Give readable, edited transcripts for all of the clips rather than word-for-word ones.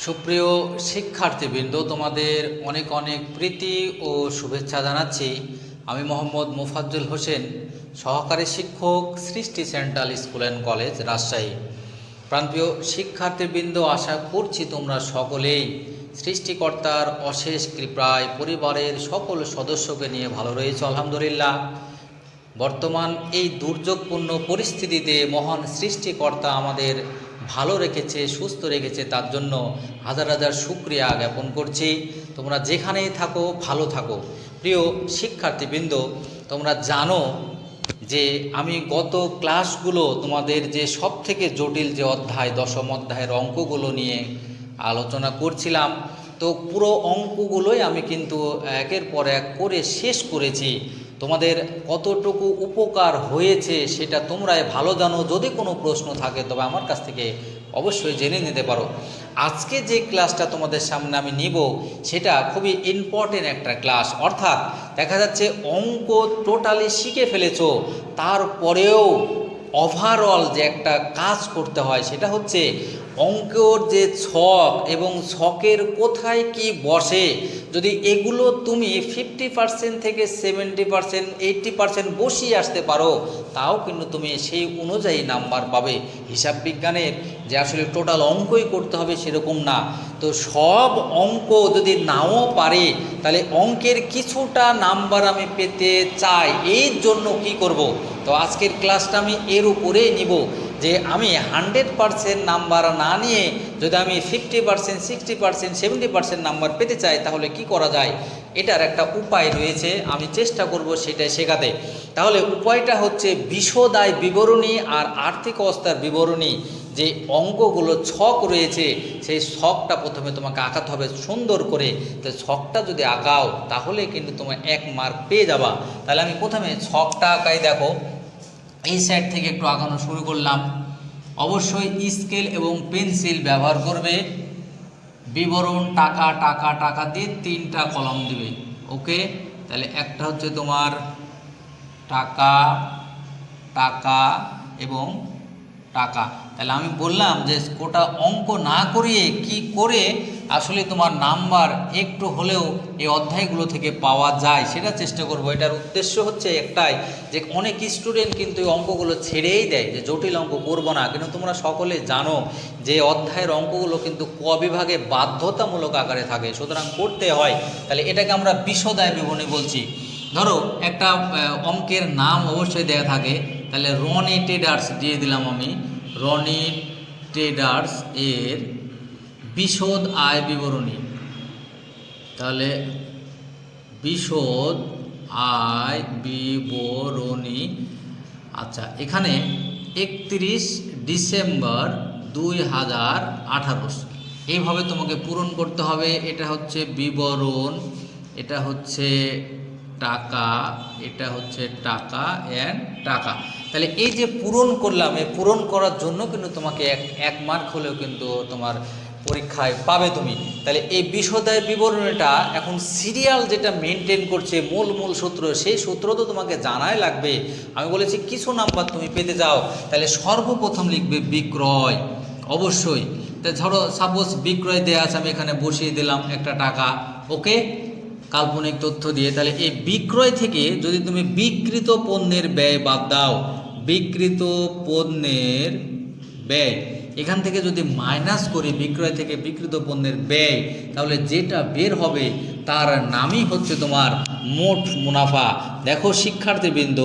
সুপ্রিয় শিক্ষার্থীবৃন্দ, তোমাদের অনেক অনেক প্রীতি ও শুভেচ্ছা জানাচ্ছি। আমি মোহাম্মদ মোফাজ্জল হোসেন, সহকারী শিক্ষক, সৃষ্টি central school and college, Rajshahi. প্রাণপ্রিয় শিক্ষার্থীবৃন্দ, আশা করছি তোমরা সকলেই সৃষ্টিকর্তার অশেষ কৃপায় পরিবারের সকল সদস্যকে নিয়ে ভালো রয়েছে, আলহামদুলিল্লাহ। বর্তমান এই দুর্যোগপূর্ণ পরিস্থিতিতে মহান সৃষ্টিকর্তা আমাদের ভালো রেখেছে, সুস্থ রেখেছে, তার জন্য হাজার হাজার শুকরিয়া জ্ঞাপন করছি। তোমরা যেখানেই থাকো ভালো থাকো। প্রিয় শিক্ষার্থীবৃন্দ, তোমরা জানো যে আমি গত ক্লাসগুলো তোমাদের যে সবথেকে জটিল যে অধ্যায়, দশম অধ্যায়ের অঙ্কগুলো নিয়ে আলোচনা করছিলাম। তো পুরো অঙ্কগুলোই আমি কিন্তু একের পর এক করে শেষ করেছি। তোমাদের কতটুকু উপকার হয়েছে সেটা তোমরাই ভালো জানো। যদি কোনো প্রশ্ন থাকে তবে আমার কাছ থেকে অবশ্যই জেনে নিতে পারো। আজকে যে ক্লাসটা তোমাদের সামনে আমি নিব সেটা খুবই ইম্পর্টেন্ট একটা ক্লাস। অর্থাৎ দেখা যাচ্ছে অঙ্ক টোটালি শিখে ফেলেছো, তারপরেও ওভারঅল যে একটা কাজ করতে হয় সেটা হচ্ছে অঙ্কের যে ছক এবং ছকের কোথায় কি বসে, যদি এগুলো তুমি 50% থেকে 70%, 80% বসিয়ে আসতে পারো, তাও কিন্তু তুমি সেই অনুযায়ী নাম্বার পাবে। হিসাব বিজ্ঞানের যে আসলে টোটাল অঙ্কই করতে হবে সেরকম না। তো সব অঙ্ক যদি নাও পারে তাহলে অঙ্কের কিছুটা নাম্বার আমি পেতে চাই। এই জন্য কি করব, তো আজকের ক্লাসটা আমি এর উপরেই নিব যে আমি 100% নাম্বার না নিয়ে যদি আমি 50%, 60%, 70% নাম্বার পেতে চাই তাহলে কি করা যায়, এটার একটা উপায় রয়েছে। আমি চেষ্টা করব সেটাই শেখাতে। তাহলে উপায়টা হচ্ছে বিশদ বিবরণী আর আর্থিক অবস্থার বিবরণী যে অঙ্কগুলো ছক রয়েছে সেই ছকটা প্রথমে তোমাকে আঁকাতে হবে সুন্দর করে। তো ছকটা যদি আঁকাও তাহলে কিন্তু তোমার 1 মার্ক পেয়ে যাবা। তাহলে আমি প্রথমে ছকটা আঁকাই। দেখো, এই সাইড থেকে একটু আঁকানো শুরু করলাম। অবশ্যই স্কেল এবং পেন্সিল ব্যবহার করবে। বিবরণ টাকা টাকা টাকা দিয়ে 3টা কলাম দিবে। ওকে, তাহলে একটা হচ্ছে তোমার টাকা, টাকা এবং টাকা। তাহলে আমি বললাম যে কোটা অঙ্ক না করিয়ে কি করে আসলে তোমার নাম্বার একটু হলেও এই অধ্যায়গুলো থেকে পাওয়া যায় সেটা চেষ্টা করব। এটার উদ্দেশ্য হচ্ছে একটাই, যে অনেক স্টুডেন্ট কিন্তু এই অঙ্কগুলো ছেড়েই দেয় যে জটিল অঙ্ক করব না। কিন্তু তোমরা সকলে জানো যে অধ্যায়ের অঙ্কগুলো কিন্তু ক বিভাগে বাধ্যতামূলক আকারে থাকে, সুতরাং করতে হয়। তাহলে এটাকে আমরা বিশদায় বিবরণী বলছি। ধরো একটা অঙ্কের নাম অবশ্যই দেয়া থাকে, তাহলে রনি ট্রেডার্স দিয়ে দিলাম আমি। রনি ট্রেডার্স এর বিশদ আয় বিবরণী। তাহলে বিশদ আয় বিবরণী। আচ্ছা, এখানে 31 ডিসেম্বর 2018 এইভাবে তোমাকে পূরণ করতে হবে। এটা হচ্ছে বিবরণ, এটা হচ্ছে টাকা, এটা হচ্ছে টাকা অ্যান্ড টাকা। তাহলে এই যে পূরণ করলাম, এই পূরণ করার জন্য কিন্তু তোমাকে এক মার্ক হলেও কিন্তু তোমার পরীক্ষায় পাবে তুমি। তাহলে এই বিশদায় বিবরণীটা এখন সিরিয়াল যেটা মেনটেন করছে মূল সূত্র, সেই সূত্র তো তোমাকে জানাই লাগবে। আমি বলেছি কিছু নাম্বার তুমি পেতে যাও, তাহলে সর্বপ্রথম লিখবে বিক্রয় অবশ্যই। তাই ধরো সাপোজ বিক্রয় দেওয়া আছে, আমি এখানে বসিয়ে দিলাম একটা টাকা। ওকে, কাল্পনিক তথ্য দিয়ে। তাহলে এই বিক্রয় থেকে যদি তুমি বিক্রিত পণ্যের ব্যয় বাদ দাও, বিক্রিত পণ্যের ব্যয় এখান থেকে যদি মাইনাস করি বিক্রয় থেকে বিক্রিত পণ্যের ব্যয়, তাহলে যেটা বের হবে তার নামই হচ্ছে তোমার মোট মুনাফা। দেখো শিক্ষার্থীবৃন্দ,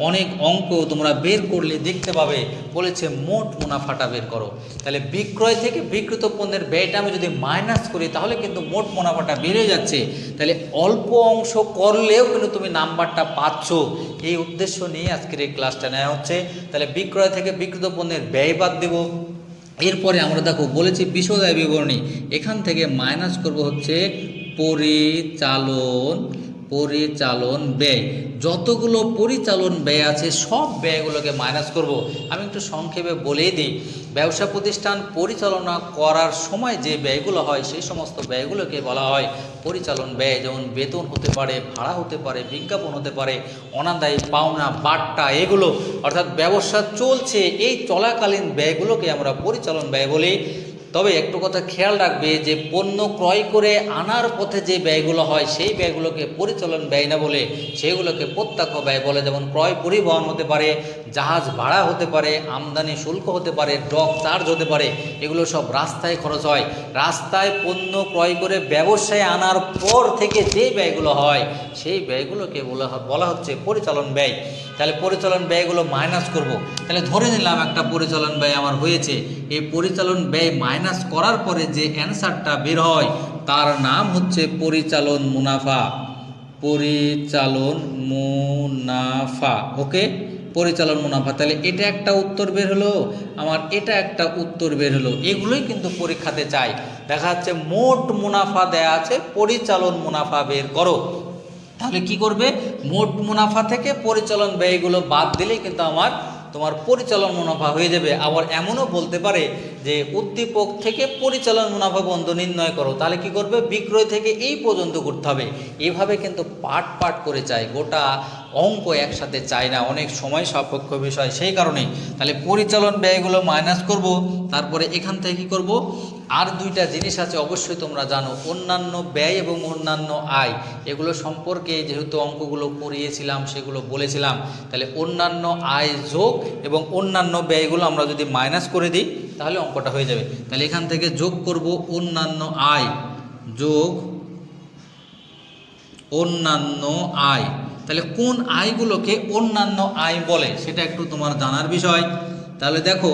অনেক অঙ্ক তোমরা বের করলে দেখতে পাবে বলেছে মোট মুনাফাটা বের করো। তাহলে বিক্রয় থেকে বিক্রিত পণ্যের ব্যয়টা আমি যদি মাইনাস করি তাহলে কিন্তু মোট মুনাফাটা বেড়ে যাচ্ছে। তাহলে অল্প অংশ করলেও কিন্তু তুমি নাম্বারটা পাচ্ছ। এই উদ্দেশ্য নিয়ে আজকের এই ক্লাসটা নেওয়া হচ্ছে। তাহলে বিক্রয় থেকে বিক্রিত পণ্যের ব্যয় বাদ দেব। এরপরে আমরা দেখো বলেছি বিশদায় বিবরণী, এখান থেকে মাইনাস করব হচ্ছে পরিচালন ব্যয়। যতগুলো পরিচালন ব্যয় আছে সব ব্যয়গুলোকে মাইনাস করব। আমি একটু সংক্ষেপে বলেই দিই, ব্যবসা প্রতিষ্ঠান পরিচালনা করার সময় যে ব্যয়গুলো হয় সেই সমস্ত ব্যয়গুলোকে বলা হয় পরিচালন ব্যয়। যেমন বেতন হতে পারে, ভাড়া হতে পারে, বিজ্ঞাপন হতে পারে, অনাদায়ী পাওনা বাট্টা, এগুলো অর্থাৎ ব্যবসা চলছে এই চলাকালীন ব্যয়গুলোকে আমরা পরিচালন ব্যয় বলি। তবে একটু কথা খেয়াল রাখবে যে পণ্য ক্রয় করে আনার পথে যে ব্যয়গুলো হয় সেই ব্যয়গুলোকে পরিচালন ব্যয় না বলে সেগুলোকে প্রত্যক্ষ ব্যয় বলে। যেমন ক্রয় পরিবহন হতে পারে, জাহাজ ভাড়া হতে পারে, আমদানি শুল্ক হতে পারে, ডক চার্জ হতে পারে, এগুলো সব রাস্তায় খরচ হয়। রাস্তায় পণ্য ক্রয় করে ব্যবসায় আনার পর থেকে যে ব্যয়গুলো হয় সেই ব্যয়গুলোকে বলা হচ্ছে পরিচালন ব্যয়। তাহলে পরিচালন ব্যয়গুলো মাইনাস করব। তাহলে ধরে নিলাম একটা পরিচালন ব্যয় আমার হয়েছে, এই পরিচালন ব্যয় মাইনাস করার পরে যে অ্যান্সারটা বের হয় তার নাম হচ্ছে পরিচালন মুনাফা। পরিচালন মুনাফা, ওকে, পরিচালন মুনাফা। তাহলে এটা একটা উত্তর বের হলো আমার, এটা একটা উত্তর বের হলো। এগুলোই কিন্তু পরীক্ষাতে চাই। দেখা যাচ্ছে মোট মুনাফা দেয়া আছে, পরিচালন মুনাফা বের করো। তাহলে কি করবে, মোট মুনাফা থেকে পরিচালন ব্যয়গুলো বাদ দিলেই কিন্তু তোমার পরিচালন মুনাফা হয়ে যাবে। আবার এমনও বলতে পারে যে উদ্দীপক থেকে পরিচালন মুনাফা বন্ধ নির্ণয় করো। তাহলে কি করবে, বিক্রয় থেকে এই পর্যন্ত করতে হবে। এভাবে কিন্তু পার্ট পার্ট করে চাই, গোটা অঙ্ক একসাথে চাই না, অনেক সময় সাপেক্ষ বিষয়, সেই কারণেই। তাহলে পরিচালন ব্যয়গুলো মাইনাস করব, তারপরে এখান থেকে কী করব, আর দুইটা জিনিস আছে অবশ্যই তোমরা জানো, অন্যান্য ব্যয় এবং অন্যান্য আয়। এগুলো সম্পর্কে যেহেতু অঙ্কগুলো করিয়েছিলাম সেগুলো বলেছিলাম। তাহলে অন্যান্য আয় যোগ এবং অন্যান্য ব্যয়গুলো আমরা যদি মাইনাস করে দিই তাহলে অঙ্কটা হয়ে যাবে। তাহলে এখান থেকে যোগ করব অন্যান্য আয় যোগ অন্যান্য আয়। তাহলে কোন আয়গুলোকে অন্যান্য আয় বলে সেটা একটু তোমার জানার বিষয়। তাহলে দেখো,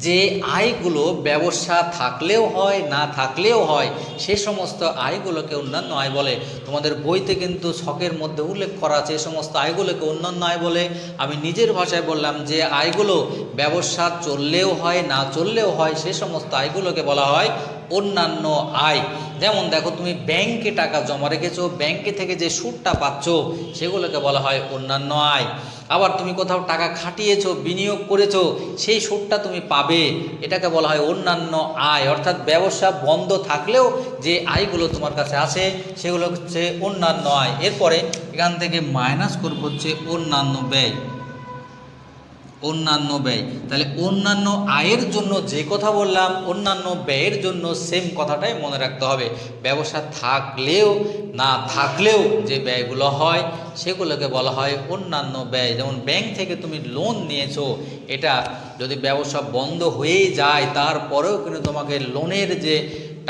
যে আয়গুলো ব্যবসা থাকলেও হয় না থাকলেও হয় সে সমস্ত আয়গুলোকে অন্যান্য আয় বলে। তোমাদের বইতে কিন্তু ছকের মধ্যে উল্লেখ করা আছে এই সমস্ত আয়গুলোকে অন্যান্য আয় বলে। আমি নিজের ভাষায় বললাম যে আয়গুলো ব্যবসা চললেও হয় না চললেও হয় সে সমস্ত আয়গুলোকে বলা হয় অন্যান্য আয়। যেমন দেখো, তুমি ব্যাংকে টাকা জমা রেখেছো, ব্যাংকে থেকে যে সুদটা পাচ্ছ সেগুলোকে বলা হয় অন্যান্য আয়। আবার তুমি কোথাও টাকা খাটিয়েছো, বিনিয়োগ করেছো, সেই সুদটা তুমি পাবে, এটাকে বলা হয় অন্যান্য আয়। অর্থাৎ ব্যবসা বন্ধ থাকলেও যে আয়গুলো তোমার কাছে আছে সেগুলো হচ্ছে অন্যান্য আয়। এরপরে এখান থেকে মাইনাস করব হচ্ছে অন্যান্য ব্যয়। অন্যান্য ব্যয়, তাহলে অন্যান্য আয়ের জন্য যে কথা বললাম অন্যান্য ব্যয়ের জন্য সেম কথাটাই মনে রাখতে হবে। ব্যবসা থাকলেও না থাকলেও যে ব্যয়গুলো হয় সেগুলোকে বলা হয় অন্যান্য ব্যয়। যেমন ব্যাংক থেকে তুমি লোন নিয়েছো, এটা যদি ব্যবসা বন্ধ হয়েই যায় তারপরেও কিন্তু তোমাকে লোনের যে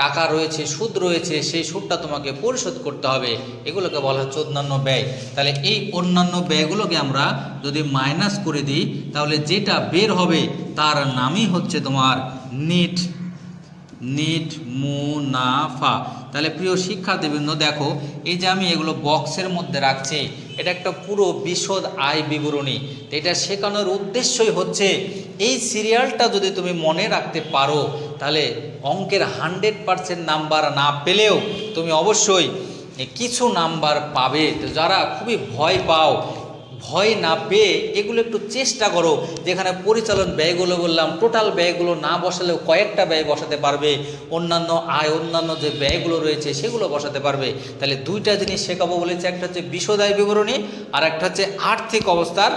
টাকা রয়েছে, সুদ রয়েছে, সেই সুদটা তোমাকে পরিশোধ করতে হবে, এগুলোকে বলা হচ্ছে অন্যান্য ব্যয়। তাহলে এই অন্যান্য ব্যয়গুলোকে আমরা যদি মাইনাস করে দিই তাহলে যেটা বের হবে তার নামই হচ্ছে তোমার নিট মুনাফা। তাহলে প্রিয় শিক্ষার্থীবৃন্দ দেখো, এই যে আমি এগুলো বক্সের মধ্যে রাখছি, এটা একটা পুরো বিশদ আয় বিবরণী। এটা শেখানোর উদ্দেশ্যই হচ্ছে এই সিরিয়ালটা যদি তুমি মনে রাখতে পারো তাহলে অঙ্কের 100% নাম্বার না পেলেও তুমি অবশ্যই কিছু নাম্বার পাবে। তো যারা খুবই ভয় পাও, ভয় না পেয়ে এগুলো একটু চেষ্টা করো। যেখানে পরিচালন ব্যয়গুলো বললাম, টোটাল ব্যয়গুলো না বসালেও কয়েকটা ব্যয় বসাতে পারবে, অন্যান্য আয় অন্যান্য যে ব্যয়গুলো রয়েছে সেগুলো বসাতে পারবে। তাহলে দুইটা জিনিস শেখাবো বলেছে, একটা হচ্ছে বিশদ আয় বিবরণী আর একটা হচ্ছে আর্থিক অবস্থার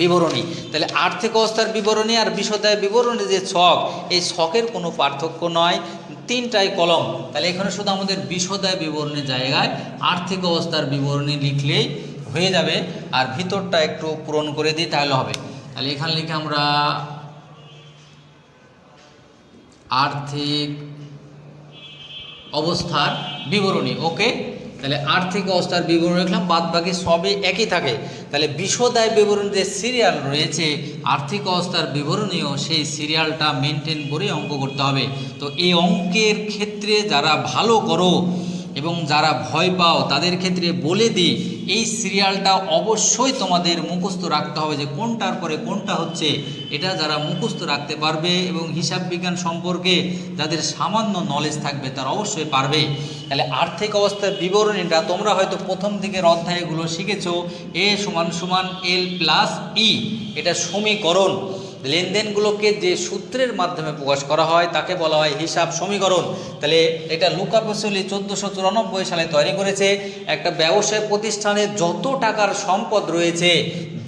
বিবরণী। তাহলে আর্থিক অবস্থার বিবরণী আর বিশদ আয় বিবরণী যে ছক, এই ছকের কোনো পার্থক্য নয়, তিনটাই কলম। তাহলে এখানে শুধু আমাদের বিশদ আয় বিবরণীর জায়গায় আর্থিক অবস্থার বিবরণী লিখলেই হয়ে যাবে, আর ভিতরটা একটু পূরণ করে দিই তাহলে হবে। তাহলে এখানে লিখে আমরা আর্থিক অবস্থার বিবরণী, ওকে। তাহলে আর্থিক অবস্থার বিবরণী লিখলাম, বাদ বাকি সবই একই থাকে। তাহলে বিশদ আয় বিবরণী যে সিরিয়াল রয়েছে আর্থিক অবস্থার বিবরণীও সেই সিরিয়ালটা মেনটেন করে অঙ্ক করতে হবে। তো এই অঙ্কের ক্ষেত্রে যারা ভালো করো এবং যারা ভয় পাও তাদের ক্ষেত্রে বলে দিই, এই সিরিয়ালটা অবশ্যই তোমাদের মুখস্থ রাখতে হবে যে কোনটার পরে কোনটা হচ্ছে। এটা যারা মুখস্থ রাখতে পারবে এবং হিসাব বিজ্ঞান সম্পর্কে যাদের সামান্য নলেজ থাকবে তারা অবশ্যই পারবে। তাহলে আর্থিক অবস্থার বিবরণীটা তোমরা হয়তো প্রথম দিকের অধ্যায়গুলো শিখেছো, এ সমান সমান এল প্লাস ই, এটা সমীকরণ। লেনদেনগুলোকে যে সূত্রের মাধ্যমে প্রকাশ করা হয় তাকে বলা হয় হিসাব সমীকরণ। তাহলে এটা লুকা প্যাসোলি 1494 সালে তৈরি করেছে। একটা ব্যবসায় প্রতিষ্ঠানে যত টাকার সম্পদ রয়েছে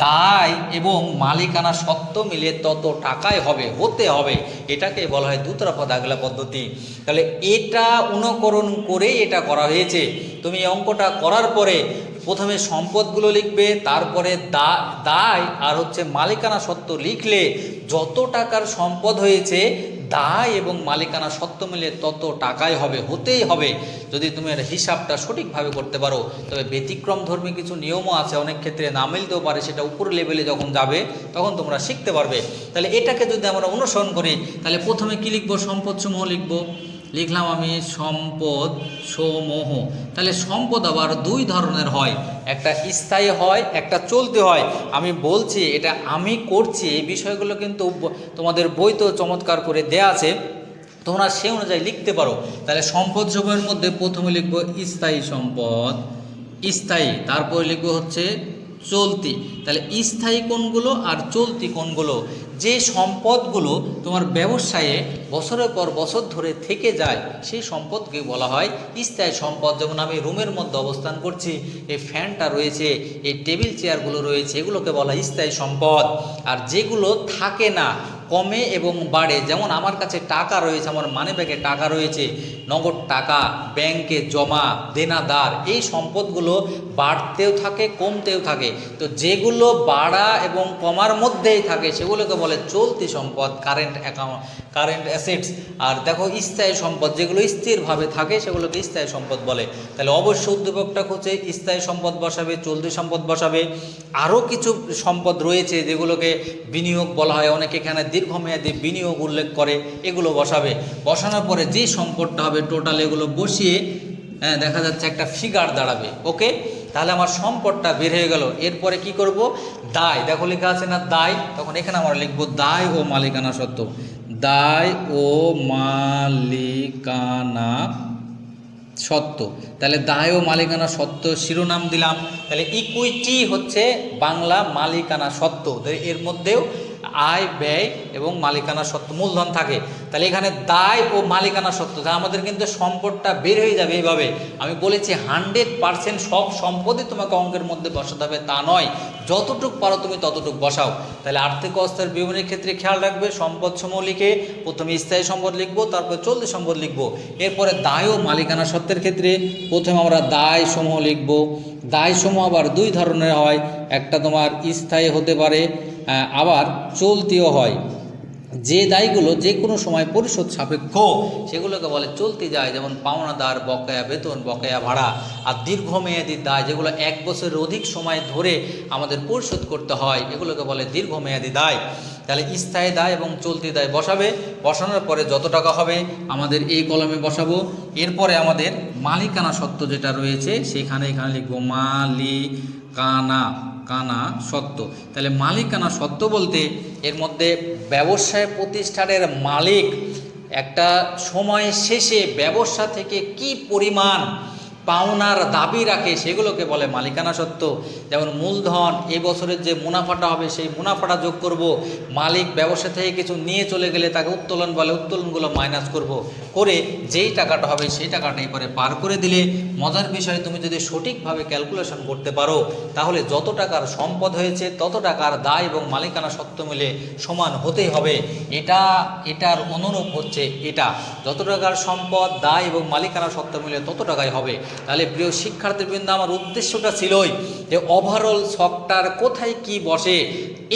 দায় এবং মালিকানা সত্ত্ব মিলে তত টাকাই হতে হবে, এটাকে বলা হয় দুতরফা দাগলা পদ্ধতি। তাহলে এটা অনুকরণ করে এটা করা হয়েছে। তুমি অঙ্কটা করার পরে প্রথমে সম্পদগুলো লিখবে, তারপরে দায় আর মালিকানা সত্ত্ব লিখলে যত টাকার সম্পদ হয়েছে দায় এবং মালিকানা সত্ত্ব মিলে তত টাকাই হতেই হবে। যদি তুমি এর হিসাবটা সঠিকভাবে করতে পারো, তবে ব্যতিক্রম ধর্মী কিছু নিয়মও আছে, অনেক ক্ষেত্রে না মিলতেও পারে, সেটা উপর লেভেলে যখন যাবে তখন তোমরা শিখতে পারবে। তাহলে এটাকে যদি আমরা অনুসরণ করি, তাহলে প্রথমে কি লিখবো? সম্পদসমূহ লিখবো। লিখলাম আমি সম্পদ সমূহ। তাহলে সম্পদ আবার দুই ধরনের হয়, একটা স্থায়ী হয়, একটা চলতি হয়। আমি বলছি এটা আমি করছি, এই বিষয়গুলো কিন্তু তোমাদের বই তো চমৎকার করে দেয়া আছে, তোমরা সে অনুযায়ী লিখতে পারো। তাহলে সম্পদ সমূহের মধ্যে প্রথমে লিখবো স্থায়ী সম্পদ, স্থায়ী, তারপরে লিখবো চলতি। তাহলে স্থায়ী কোনগুলো আর চলতি কোনগুলো? যে সম্পদগুলো তোমার ব্যবসায়ে বছরের পর বছর ধরে থেকে যায় সেই সম্পদকে বলা হয় স্থায়ী সম্পদ। যেমন আমি রুমের মধ্যে অবস্থান করছি, এই ফ্যানটা রয়েছে, এই টেবিল চেয়ারগুলো রয়েছে, এগুলোকে বলা হয় স্থায়ী সম্পদ। আর যেগুলো থাকে না, কমে এবং বাড়ে, যেমন আমার কাছে টাকা রয়েছে, আমার মানি ব্যাগে টাকা রয়েছে, নগদ টাকা, ব্যাংকে জমা, দেনাদার, এই সম্পদগুলো বাড়তেও থাকে কমতেও থাকে। তো যেগুলো বাড়া এবং কমার মধ্যেই থাকে সেগুলোকে বলে চলতি সম্পদ, কারেন্ট অ্যাসেটস। আর দেখো স্থায়ী সম্পদ যেগুলো স্থিরভাবে থাকে সেগুলোকে স্থায়ী সম্পদ বলে। তাহলে অবশ্য উদ্দীপকটা হচ্ছে স্থায়ী সম্পদ বসাবে, চলতি সম্পদ বসাবে। আরও কিছু সম্পদ রয়েছে যেগুলোকে বিনিয়োগ বলা হয়, অনেকে এখানে দীর্ঘমেয়াদী বিনিয়োগ উল্লেখ করে, এগুলো বসাবে। বসানোর পরে যে সম্পদটা হবে টোটাল এগুলো বসিয়ে দেখা যাচ্ছে একটা ফিগার দাঁড়াবে। ওকে, তাহলে আমার সম্পদটা বের হয়ে গেল। এরপরে কি করব? দায়, দেখো লেখা আছে না দায়, তখন এখানে আমরা লিখব দায় ও মালিকানা সত্ত্ব। দায় ও মালিকানা সত্ত্ব। তাহলে দায় ও মালিকানা সত্ত্ব শিরোনাম দিলাম। তাহলে ইকুইটি হচ্ছে বাংলা মালিকানা সত্ত্ব, এর মধ্যেও আয় ব্যয় এবং মালিকানা সত্ত্ব মূলধন থাকে। তাহলে এখানে দায় ও মালিকানা সত্ত্ব, তা আমাদের কিন্তু সম্পদটা বের হয়ে যাবে এইভাবে। আমি বলেছি 100% সব সম্পদই তোমাকে অঙ্কের মধ্যে বসাতে হবে তা নয়, যতটুক পারো তুমি ততটুক বসাও। তাহলে আর্থিক অবস্থার বিবরণীর ক্ষেত্রে খেয়াল রাখবে সম্পদ সমূহ লিখে প্রথমে স্থায়ী সম্পদ লিখবো, তারপর চলতি সম্পদ লিখবো। এরপরে দায় ও মালিকানা সত্ত্বের ক্ষেত্রে প্রথমে আমরা দায় সমূহ লিখবো। দায় সমূহ আবার দুই ধরনের হয়, একটা তোমার স্থায়ী হতে পারে, আবার চলতিও হয়। যে দায়গুলো যে কোনো সময় পরিশোধ সাপেক্ষ সেগুলোকে বলে চলতি দায়, যেমন পাওনাদার, বকেয়া বেতন, বকেয়া ভাড়া। আর দীর্ঘমেয়াদী দায় যেগুলো 1 বছরের অধিক সময় ধরে আমাদের পরিশোধ করতে হয় এগুলোকে বলে দীর্ঘমেয়াদী দায়। তাহলে স্থায়ী দায় এবং চলতি দায় বসাবে, বসানোর পরে যত টাকা হবে আমাদের এই কলমে বসাবো। এরপরে আমাদের মালিকানা সত্ত্ব যেটা রয়েছে এখানে লিখবো মালিকানা সত্ত্ব। তাহলে মালিকানা সত্ত্ব বলতে এর মধ্যে ব্যবসায় প্রতিষ্ঠানের মালিক একটা সময় শেষে ব্যবসা থেকে কি পরিমাণ পাওনার দাবি রাখে সেগুলোকে বলে মালিকানা সত্ত্ব। যেমন মূলধন, এই বছরের যে মুনাফাটা হবে সেই মুনাফাটা যোগ করব, মালিক ব্যবসা থেকে কিছু নিয়ে চলে গেলে তাকে উত্তোলন বলে, উত্তোলনগুলো মাইনাস করব, করে যেই টাকাটা হবে সেই টাকাটা এবারে পার করে দিলে। মজার বিষয়, তুমি যদি সঠিকভাবে ক্যালকুলেশন করতে পারো তাহলে যত টাকার সম্পদ হয়েছে তত টাকার দায় এবং মালিকানা সত্ত্ব মিলে সমান হতেই হবে। এটার অনুরূপ হচ্ছে এটা, যত টাকার সম্পদ, দায় এবং মালিকানা সত্ত্ব মিলে তত টাকাই হবে। তাহলে প্রিয় শিক্ষার্থীবৃন্দ, আমার উদ্দেশ্যটা ছিলই যে ওভারঅল ছকটার কোথায় কি বসে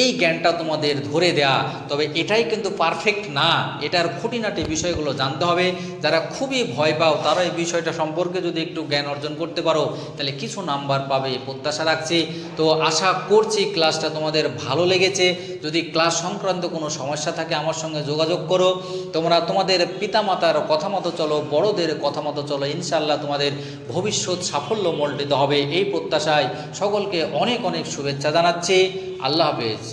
এই জ্ঞানটা তোমাদের ধরে দেয়া। তবে এটাই কিন্তু পারফেক্ট না, এটার খুঁটিনাটি বিষয়গুলো জানতে হবে। যারা খুবই ভয় পাও তারা এই বিষয়টা সম্পর্কে যদি একটু জ্ঞান অর্জন করতে পারো তাহলে কিছু নাম্বার পাবে প্রত্যাশা রাখছি। তো আশা করছি ক্লাসটা তোমাদের ভালো লেগেছে। যদি ক্লাস সংক্রান্ত কোনো সমস্যা থাকে আমার সঙ্গে যোগাযোগ করো। তোমরা তোমাদের পিতামাতার কথা মতো চলো, বড়দের কথা মতো চলো, ইনশাআল্লাহ তোমাদের ভবিষ্যৎ সাফল্যমণ্ডিত হবে। এই প্রত্যাশায় সকলকে অনেক অনেক শুভেচ্ছা জানাচ্ছি। আল্লাহ হাফেজ।